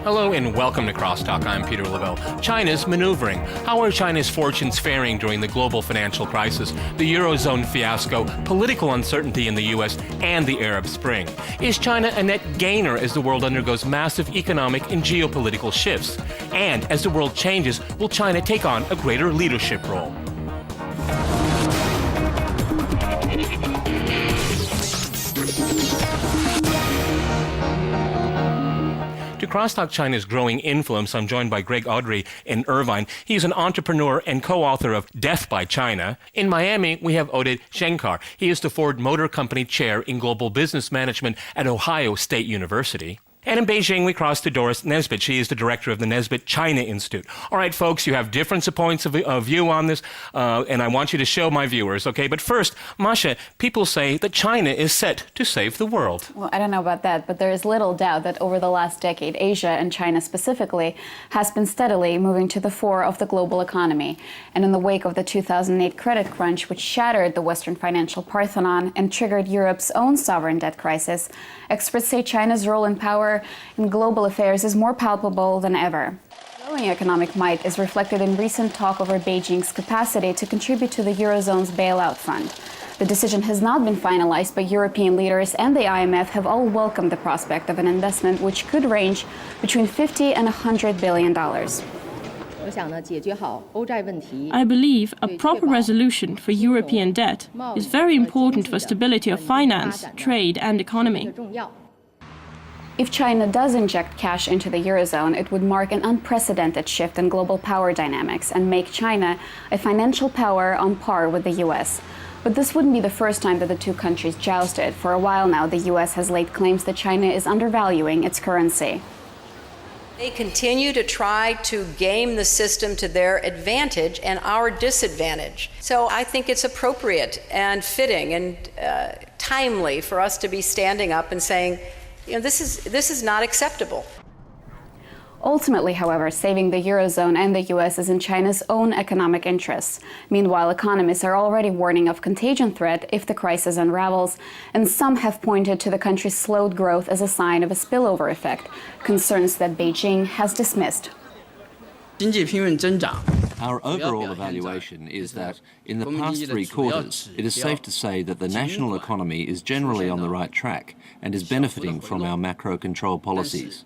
Hello and welcome to CrossTalk. I'm Peter Lavelle. China's maneuvering. How are China's fortunes faring during the global financial crisis, the Eurozone fiasco, political uncertainty in the U.S., and the Arab Spring? Is China a net gainer as the world undergoes massive economic and geopolitical shifts? And as the world changes, will China take on a greater leadership role? To CrossTalk China's growing influence, I'm joined by Greg Audrey in Irvine. He's an entrepreneur and co-author of Death by China. In Miami, we have Oded Shenkar. He is the Ford Motor Company Chair in Global Business Management at Ohio State University. And in Beijing, we cross to Doris Nesbitt. She is the director of the Nesbitt China Institute. All right, folks, you have different points of view on this, and I want you to show my viewers, okay? But first, Masha, people say that China is set to save the world. Well, I don't know about that, but there is little doubt that over the last decade, Asia, and China specifically, has been steadily moving to the fore of the global economy. And in the wake of the 2008 credit crunch, which shattered the Western financial parthenon and triggered Europe's own sovereign debt crisis, experts say China's role and power in global affairs is more palpable than ever. Growing economic might is reflected in recent talk over Beijing's capacity to contribute to the Eurozone's bailout fund. The decision has not been finalized, but European leaders and the IMF have all welcomed the prospect of an investment which could range between $50 and $100 billion. I believe a proper resolution for European debt is very important for stability of finance, trade and economy. If China does inject cash into the Eurozone, it would mark an unprecedented shift in global power dynamics and make China a financial power on par with the US. But this wouldn't be the first time that the two countries jousted. For a while now, the US has laid claims that China is undervaluing its currency. They continue to try to game the system to their advantage and our disadvantage. So I think it's appropriate and fitting and timely for us to be standing up and saying, you know, this is not acceptable. Ultimately, however, saving the Eurozone and the US is in China's own economic interests. Meanwhile, economists are already warning of contagion threat if the crisis unravels, and some have pointed to the country's slowed growth as a sign of a spillover effect, concerns that Beijing has dismissed. Our overall evaluation is that in the past 3 quarters, it is safe to say that the national economy is generally on the right track and is benefiting from our macro control policies.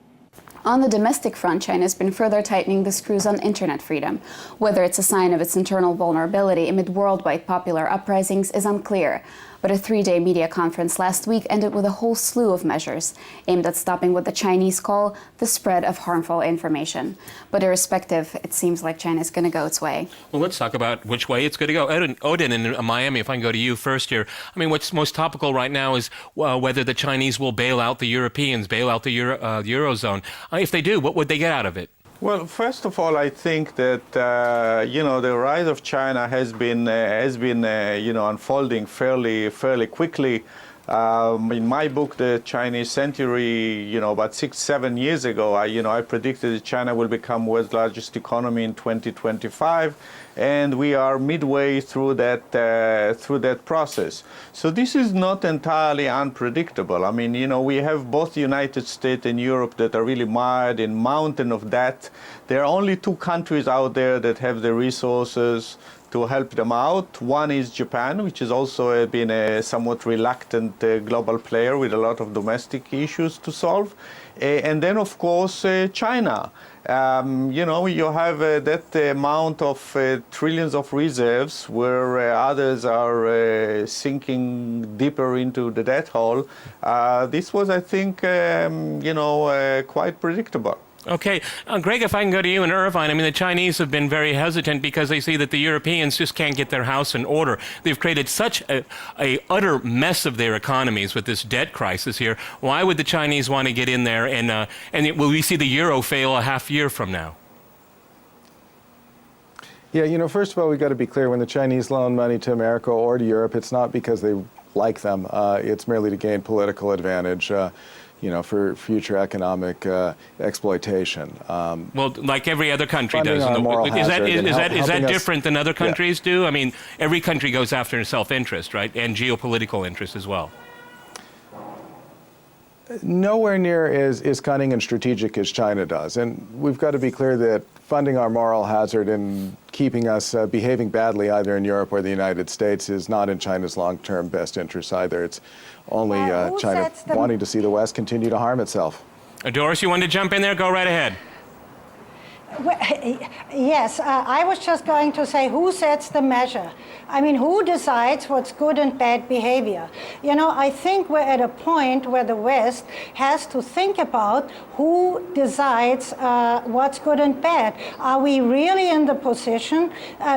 On the domestic front, China has been further tightening the screws on internet freedom. Whether it's a sign of its internal vulnerability amid worldwide popular uprisings is unclear. But a 3-day media conference last week ended with a whole slew of measures aimed at stopping what the Chinese call the spread of harmful information. But irrespective, it seems like China is going to go its way. Well, let's talk about which way it's going to go. Odin in Miami, if I can go to you first here. I mean, what's most topical right now is whether the Chinese will bail out the Europeans, bail out the Eurozone. If they do, what would they get out of it? Well, first of all, I think that the rise of China has been unfolding fairly quickly. In my book, The Chinese Century, about 6-7 years ago, I predicted that China will become world's largest economy in 2025, and we are midway through that process. So this is not entirely unpredictable. I mean, we have both the United States and Europe that are really mired in mountain of debt. There are only 2 countries out there that have the resources to help them out. One is Japan, which has also been a somewhat reluctant global player with a lot of domestic issues to solve. And then, of course, China. You have that amount of trillions of reserves where others are sinking deeper into the debt hole. This was, I think, quite predictable. Okay. Greg, if I can go to you in Irvine, I mean, the Chinese have been very hesitant because they see that the Europeans just can't get their house in order. They've created such a utter mess of their economies with this debt crisis here. Why would the Chinese want to get in there and will we see the euro fail a half year from now? Yeah, first of all, we've got to be clear, when the Chinese loan money to America or to Europe, it's not because they like them. It's merely to gain political advantage. For future economic exploitation. Well, like every other country does. Is that different than other countries do? I mean, every country goes after self-interest, right? And geopolitical interest as well. nowhere near as cunning and strategic as China does. And we've got to be clear that funding our moral hazard and keeping us behaving badly either in Europe or the United States is not in China's long-term best interest either. It's only China wanting to see the West continue to harm itself. Doris, you wanted to jump in there? Go right ahead. Well, yes, I was just going to say, who sets the measure? I mean, who decides what's good and bad behavior? You know, I think we're at a point where the West has to think about who decides what's good and bad. Are we really in the position,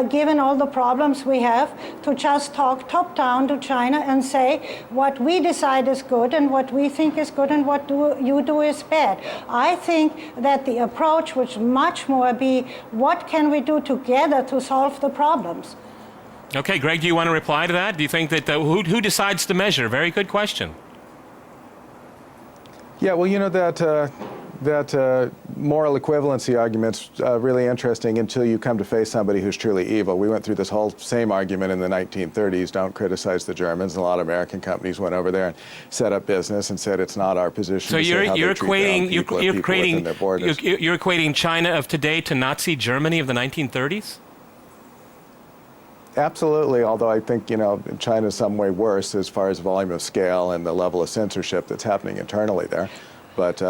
given all the problems we have, to just talk top down to China and say what we decide is good and what we think is good and what you do is bad? I think that the approach which much more be what can we do together to solve the problems. Okay, Greg, do you want to reply to that? Do you think that who decides the measure? Very good question. Yeah, well, you know, that moral equivalency argument's really interesting until you come to face somebody who's truly evil. We went through this whole same argument in the 1930s, don't criticize the Germans. A lot of American companies went over there and set up business and said it's not our position to say how they treat their borders. You're equating China of today to Nazi Germany of the 1930s? Absolutely, although I think, you know, China's some way worse as far as volume of scale and the level of censorship that's happening internally there. But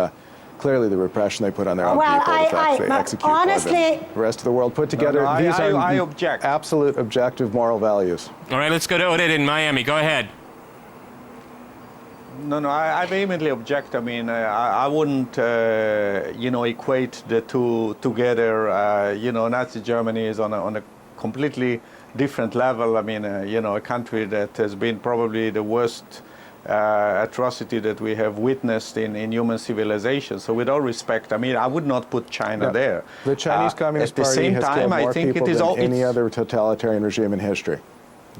clearly the repression they put on their own people is actually execute honestly, more than the rest of the world put together. These are absolute objective moral values. All right, let's go to Oded in Miami. Go ahead. No, I vehemently object. I mean, I wouldn't, you know, equate the two together. You know, Nazi Germany is on a completely different level. I mean, you know, a country that has been probably the worst atrocity that we have witnessed in human civilization. So with all respect, I mean, I would not put China there. The Chinese Communist Party has killed more people than any other totalitarian regime in history.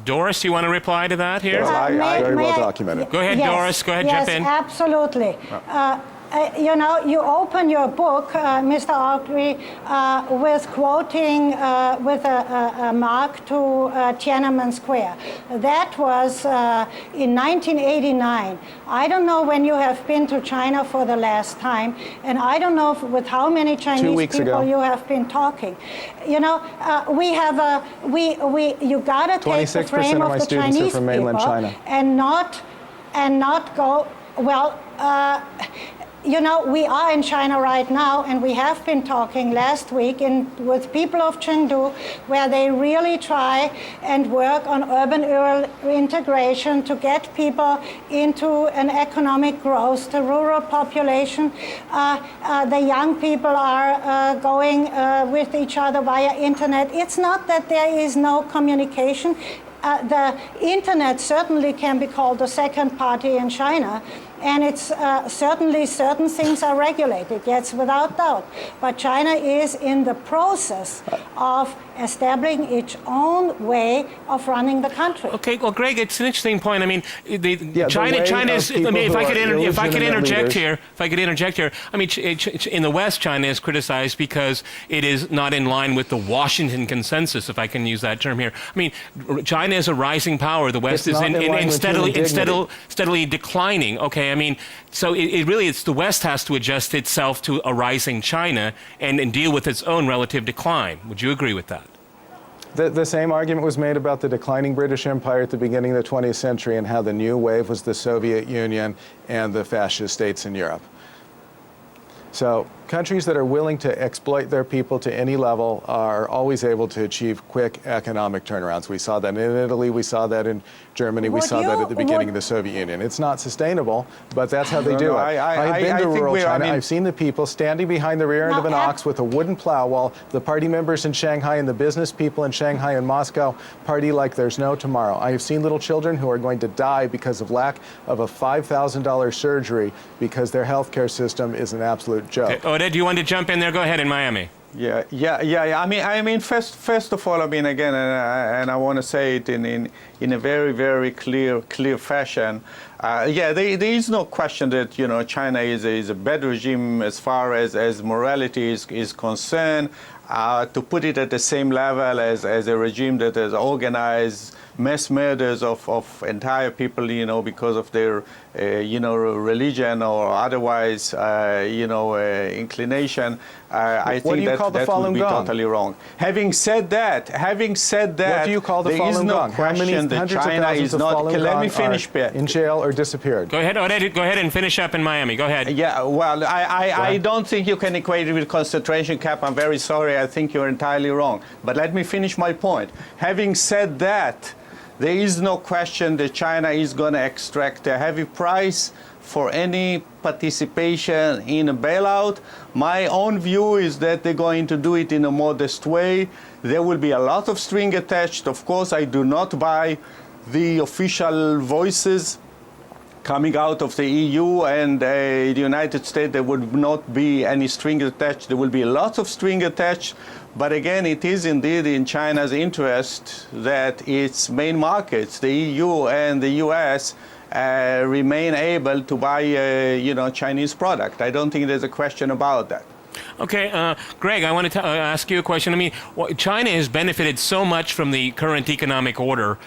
Doris, you want to reply to that here? Very well documented. Go ahead, yes, Doris. Go ahead, yes, jump in. Absolutely. You know, you open your book, Mr. Audrey, with quoting with a mark to Tiananmen Square. That was in 1989. I don't know when you have been to China for the last time, and I don't know with how many Chinese people you have been talking. You know, we have you gotta take the frame of the Chinese people China. and not go well. You know, we are in China right now, and we have been talking last week with people of Chengdu, where they really try and work on urban-rural integration to get people into an economic growth, the rural population. The young people are going with each other via internet. It's not that there is no communication. The internet certainly can be called the second party in China. And it's certainly certain things are regulated, yes, without doubt. But China is in the process of establishing its own way of running the country. Okay, well, Greg, it's an interesting point. I mean, China is. I mean, if I could interject here, I mean, in the West, China is criticized because it is not in line with the Washington consensus, if I can use that term here. I mean, China is a rising power. The West is steadily declining. Okay. I mean, so it's the West has to adjust itself to a rising China and deal with its own relative decline. Would you agree with that? The same argument was made about the declining British Empire at the beginning of the 20th century and how the new wave was the Soviet Union and the fascist states in Europe. So countries that are willing to exploit their people to any level are always able to achieve quick economic turnarounds. We saw that in Italy, we saw that in Germany, we saw that at the beginning of the Soviet Union. It's not sustainable, but that's how they do it. I've been to rural China. I've seen the people standing behind the rear end of an ox with a wooden plow while the party members in Shanghai and the business people in Shanghai and Moscow party like there's no tomorrow. I have seen little children who are going to die because of lack of a $5,000 surgery because their healthcare system is an absolute joke. Okay. Oded, do you want to jump in there? Go ahead in Miami. Yeah. I mean, first of all, I mean, again, and I want to say it in a very, very clear fashion. There is no question that China is a bad regime as far as morality is concerned. To put it at the same level as a regime that has organized mass murders of entire people, because of their religion or otherwise, inclination. I think that would be totally wrong. Having said that, what do you call the there is Falun no Gong? question that China is not. Let me finish, Pat. In jail or disappeared. Go ahead, Oded. Go ahead and finish up in Miami. Go ahead. Yeah, well, I don't think you can equate it with concentration camp. I'm very sorry. I think you're entirely wrong. But let me finish my point. Having said that, there is no question that China is going to extract a heavy price for any participation in a bailout. My own view is that they're going to do it in a modest way. There will be a lot of string attached. Of course, I do not buy the official voices coming out of the EU and the United States. There would not be any string attached. There will be lots of string attached. But again, it is indeed in China's interest that its main markets, the EU and the US, remain able to buy, Chinese product. I don't think there's a question about that. Okay, Greg, I wanted to ask you a question. I mean, China has benefited so much from the current economic order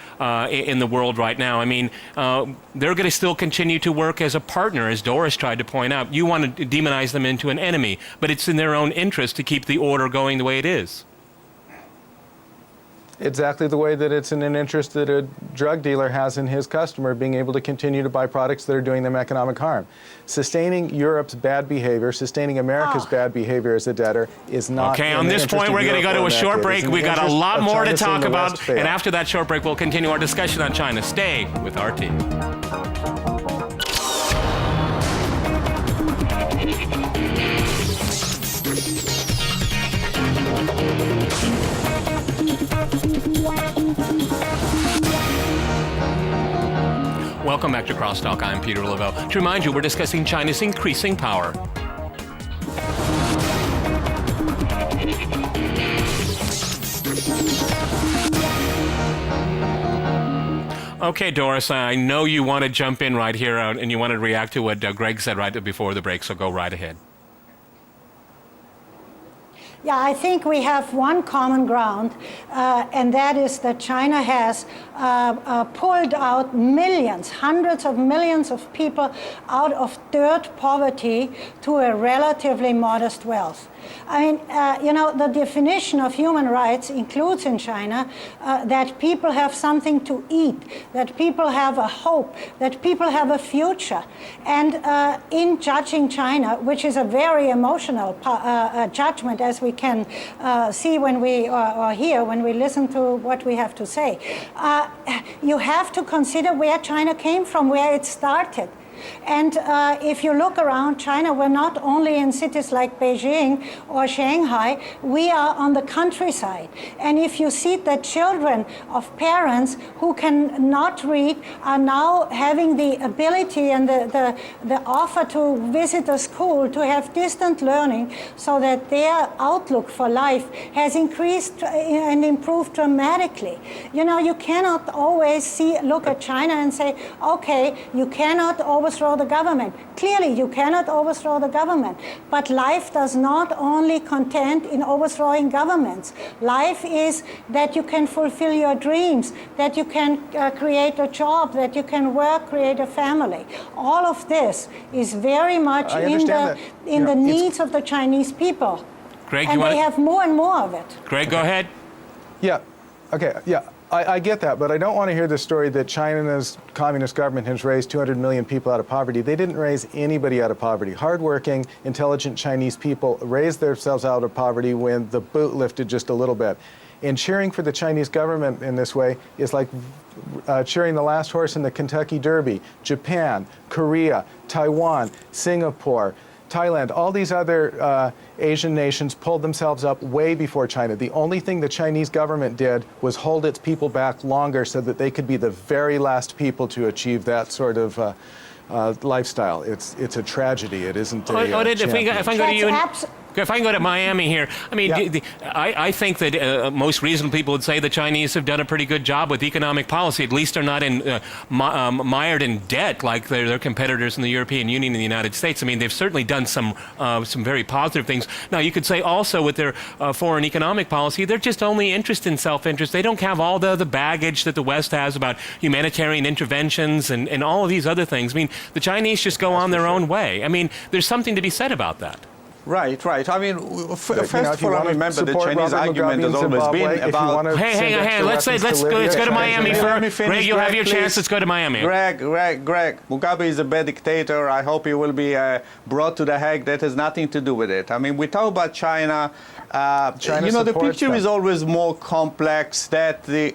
in the world right now. I mean, they're going to still continue to work as a partner, as Doris tried to point out. You want to demonize them into an enemy, but it's in their own interest to keep the order going the way it is. Exactly the way that it's in an interest that a drug dealer has in his customer being able to continue to buy products that are doing them economic harm. Sustaining Europe's bad behavior, sustaining America's bad behavior as a debtor is not. Okay, on this point, we're going to go to a short break. We've got a lot more to talk about. And after that short break, we'll continue our discussion on China. Stay with RT. Welcome back to CrossTalk. I'm Peter Laveau. To remind you, we're discussing China's increasing power. Okay, Doris, I know you want to jump in right here and you want to react to what Greg said right before the break, so go right ahead. Yeah, I think we have one common ground, and that is that China has pulled out millions, hundreds of millions of people out of dirt poverty to a relatively modest wealth. I mean, the definition of human rights includes in China that people have something to eat, that people have a hope, that people have a future. And in judging China, which is a very emotional judgment, as we can see when we or hear when we listen to what we have to say, you have to consider where China came from, where it started. And if you look around China, we're not only in cities like Beijing or Shanghai, we are on the countryside. And if you see that children of parents who can not read are now having the ability and the offer to visit a school, to have distant learning, so that their outlook for life has increased and improved dramatically. You cannot always look at China and say, okay, you cannot overthrow the government. Clearly, you cannot overthrow the government. But life does not only contend in overthrowing governments. Life is that you can fulfill your dreams, that you can create a job, that you can work, create a family. All of this is very much in the needs of the Chinese people. Greg, and they have more and more of it. Greg, go ahead. Yeah. Okay. Yeah. I get that, but I don't want to hear the story that China's communist government has raised 200 million people out of poverty. They didn't raise anybody out of poverty. Hardworking, intelligent Chinese people raised themselves out of poverty when the boot lifted just a little bit. And cheering for the Chinese government in this way is like cheering the last horse in the Kentucky Derby. Japan, Korea, Taiwan, Singapore, Thailand, all these other Asian nations pulled themselves up way before China. The only thing the Chinese government did was hold its people back longer so that they could be the very last people to achieve that sort of lifestyle. It's a tragedy. It isn't a Oded, if I go to you... If I can go to Miami here, I mean, Yeah. I think that most reasonable people would say the Chinese have done a pretty good job with economic policy. At least they're not mired in debt like their competitors in the European Union and the United States. I mean, they've certainly done some very positive things. Now, you could say also with their foreign economic policy, they're just only interested in self-interest. They don't have all the baggage that the West has about humanitarian interventions and all of these other things. I mean, the Chinese just go on their own way. I mean, there's something to be said about that. Right. I mean, first of all, remember the support Chinese Robert argument has Mugabe in always Zimbabwe, been if you about. wanna Hey, send hang on. extra Let's weapons to go Libya, to Miami Let me first. finish, Greg, you'll have your please. chance. Let's go to Miami. Greg, Mugabe is a bad dictator. I hope he will be brought to the Hague. That has nothing to do with it. I mean, we talk about China. China the supports picture them. is always more complex. The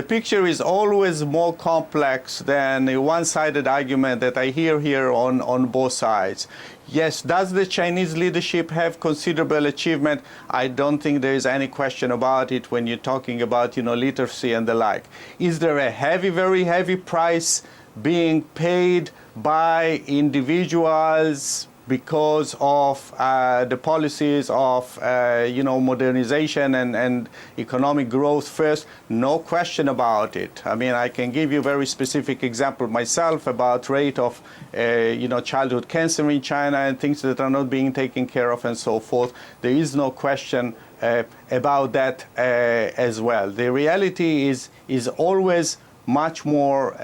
picture is always more complex than the one-sided argument that I hear here on both sides. Yes, does the Chinese leadership have considerable achievement? I don't think there is any question about it when you're talking about, literacy and the like. Is there a very heavy price being paid by individuals because of the policies of modernization and economic growth first? No question about it. I mean, I can give you a very specific example myself about rate of childhood cancer in China and things that are not being taken care of and so forth. There is no question about that as well. The reality is always much more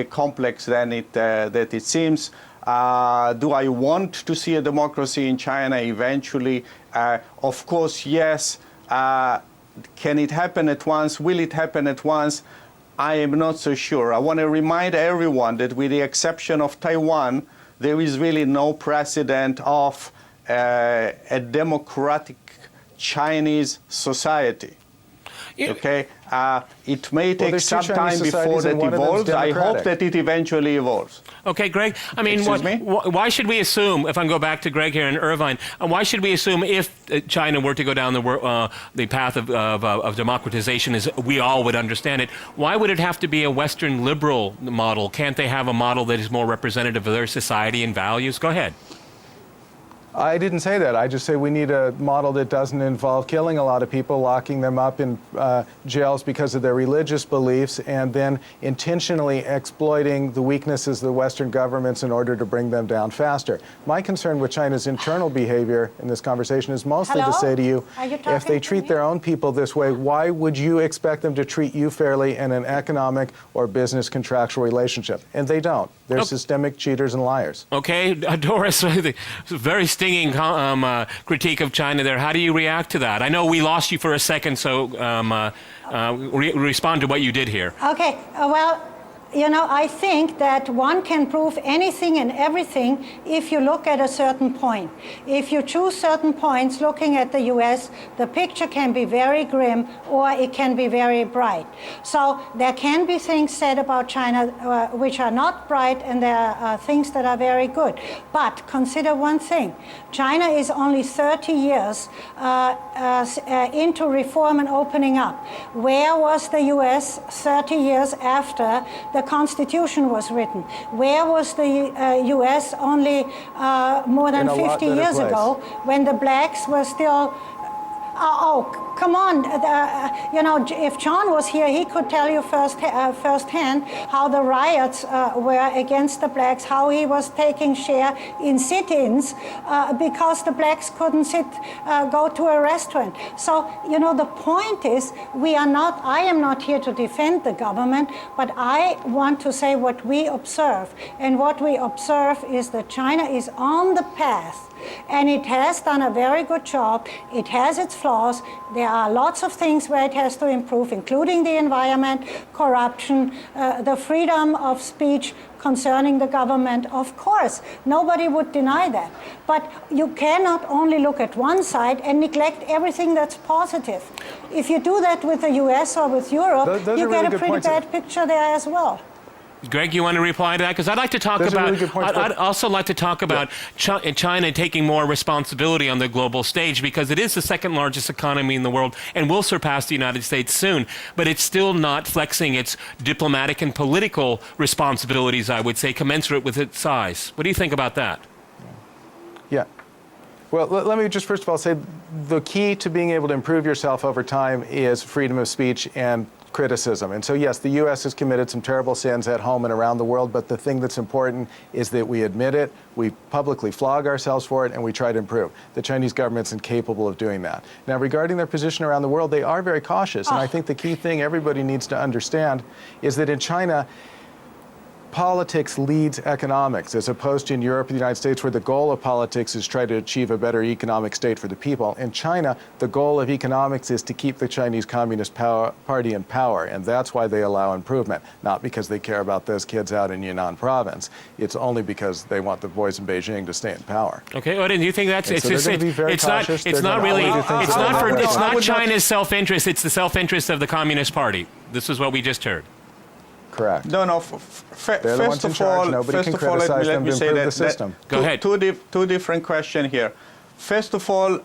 complex than that it seems. Do I want to see a democracy in China eventually? Of course, yes. Can it happen at once? Will it happen at once? I am not so sure. I want to remind everyone that with the exception of Taiwan, there is really no precedent of a democratic Chinese society. Okay, it may take some time before that evolves. I hope that it eventually evolves. Okay, Greg. I mean, why should we assume, if I can go back to Greg here in Irvine, why should we assume if China were to go down the path of democratization as we all would understand it, why would it have to be a Western liberal model? Can't they have a model that is more representative of their society and values? Go ahead. I didn't say that. I just say we need a model that doesn't involve killing a lot of people, locking them up in jails because of their religious beliefs, and then intentionally exploiting the weaknesses of the Western governments in order to bring them down faster. My concern with China's internal behavior in this conversation is mostly to say to you, if they treat their own people this way, why would you expect them to treat you fairly in an economic or business contractual relationship? And they don't. They're systemic cheaters and liars. Okay, Doris, very stinging critique of China there. How do you react to that? I know we lost you for a second, so respond to what you did here. Okay, well, I think that one can prove anything and everything if you look at a certain point. If you choose certain points looking at the US, the picture can be very grim or it can be very bright. So there can be things said about China which are not bright, and there are things that are very good. But consider one thing. China is only 30 years into reform and opening up. Where was the US 30 years after the Constitution was written? Where was the US only more than 50 years ago when the blacks were still... Come on. If John was here, he could tell you firsthand how the riots were against the blacks, how he was taking share in sit-ins because the blacks couldn't go to a restaurant. So, the point is, I am not here to defend the government, but I want to say what we observe. And what we observe is that China is on the path, and it has done a very good job. It has its flaws. There are lots of things where it has to improve, including the environment, corruption, the freedom of speech concerning the government. Of course, nobody would deny that. But you cannot only look at one side and neglect everything that's positive. If you do that with the US or with Europe, you get a pretty bad picture there as well. Greg, you want to reply to that? Because I'd like to talk about. I'd also like to talk about China taking more responsibility on the global stage, because it is the second largest economy in the world and will surpass the United States soon. But it's still not flexing its diplomatic and political responsibilities, I would say, commensurate with its size. What do you think about that? Yeah. Well, let me just first of all say the key to being able to improve yourself over time is freedom of speech and criticism. And so, yes, the U.S. has committed some terrible sins at home and around the world, but the thing that's important is that we admit it, we publicly flog ourselves for it, and we try to improve. The Chinese government's incapable of doing that. Now, regarding their position around the world, they are very cautious. And I think the key thing everybody needs to understand is that in China, politics leads economics, as opposed to in Europe and the United States, where the goal of politics is try to achieve a better economic state for the people. In China, the goal of economics is to keep the Chinese Communist Party in power, and that's why they allow improvement, not because they care about those kids out in Yunnan province. It's only because they want the boys in Beijing to stay in power. Okay, Odin, do you think that's it's not China's self-interest, it's the self-interest of the Communist Party. This is what we just heard. Correct. No. They're the ones in charge. Nobody can criticize them to improve the system. Go ahead. Two different questions here. First of all,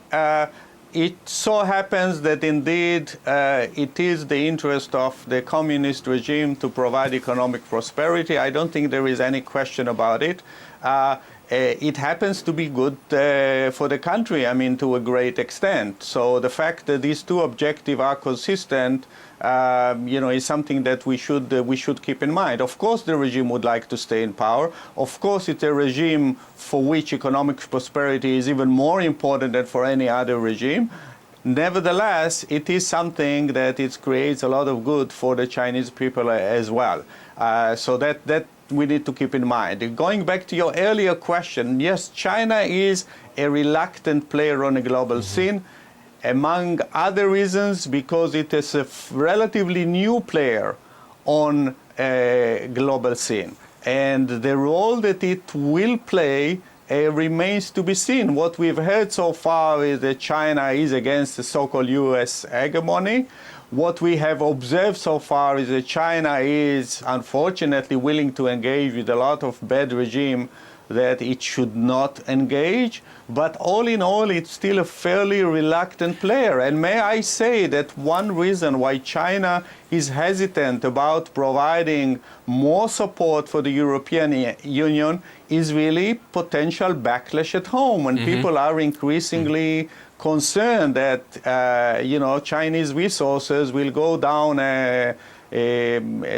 it so happens that indeed it is the interest of the communist regime to provide economic prosperity. I don't think there is any question about it. It happens to be good for the country, I mean, to a great extent. So the fact that these two objectives are consistent, is something that we should keep in mind. Of course, the regime would like to stay in power. Of course, it's a regime for which economic prosperity is even more important than for any other regime. Nevertheless, it is something that it creates a lot of good for the Chinese people as well. So that we need to keep in mind. Going back to your earlier question, yes, China is a reluctant player on a global scene, among other reasons because it is a relatively new player on a global scene. And the role that it will play remains to be seen. What we've heard so far is that China is against the so-called U.S. hegemony. What we have observed so far is that China is unfortunately willing to engage with a lot of bad regime that it should not engage. But all in all, it's still a fairly reluctant player. And may I say that one reason why China is hesitant about providing more support for the European Union is really potential backlash at home, when people are increasingly concerned that Chinese resources will go down a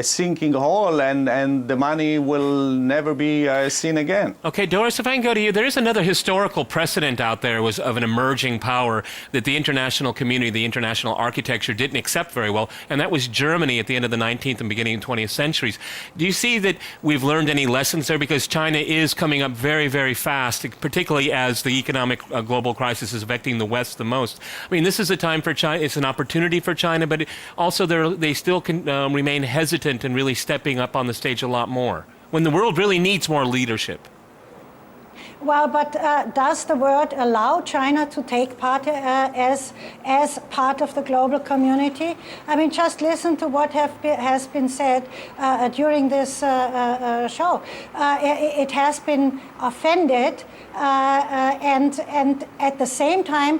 sinking hole and the money will never be seen again. Okay, Doris, if I can go to you, there is another historical precedent out there of an emerging power that the international community, the international architecture didn't accept very well, and that was Germany at the end of the 19th and beginning of 20th centuries. Do you see that we've learned any lessons there? Because China is coming up very, very fast, particularly as the economic global crisis is affecting the West the most. I mean, this is a time for China, it's an opportunity for China, but also they still can remain hesitant and really stepping up on the stage a lot more when the world really needs more leadership. Well, but does the world allow China to take part as part of the global community? I mean, just listen to what has been said during this show. It has been offended, and at the same time,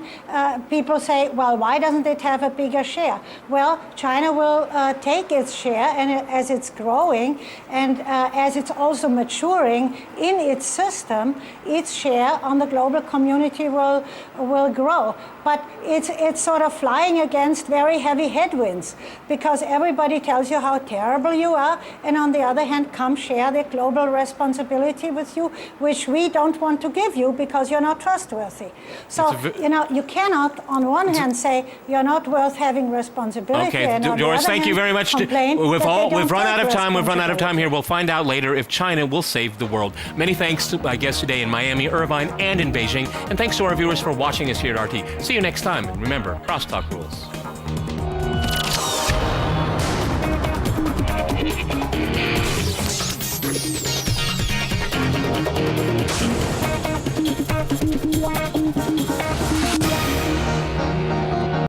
people say, well, why doesn't it have a bigger share? Well, China will take its share, and as it's growing, and as it's also maturing in its system, its share on the global community will grow. But it's sort of flying against very heavy headwinds, because everybody tells you how terrible you are, and on the other hand, come share the global responsibility with you, which we don't want to give you because you're not trustworthy. So, you cannot on one hand say you're not worth having responsibility. Okay, and on Doris, the other thank you hand, very much. We've run out of time. We've run out of time here. We'll find out later if China will save the world. Many thanks to my guests today in Miami, Irvine, and in Beijing. And thanks to our viewers for watching us here at RT. See you next time. And remember, CrossTalk rules.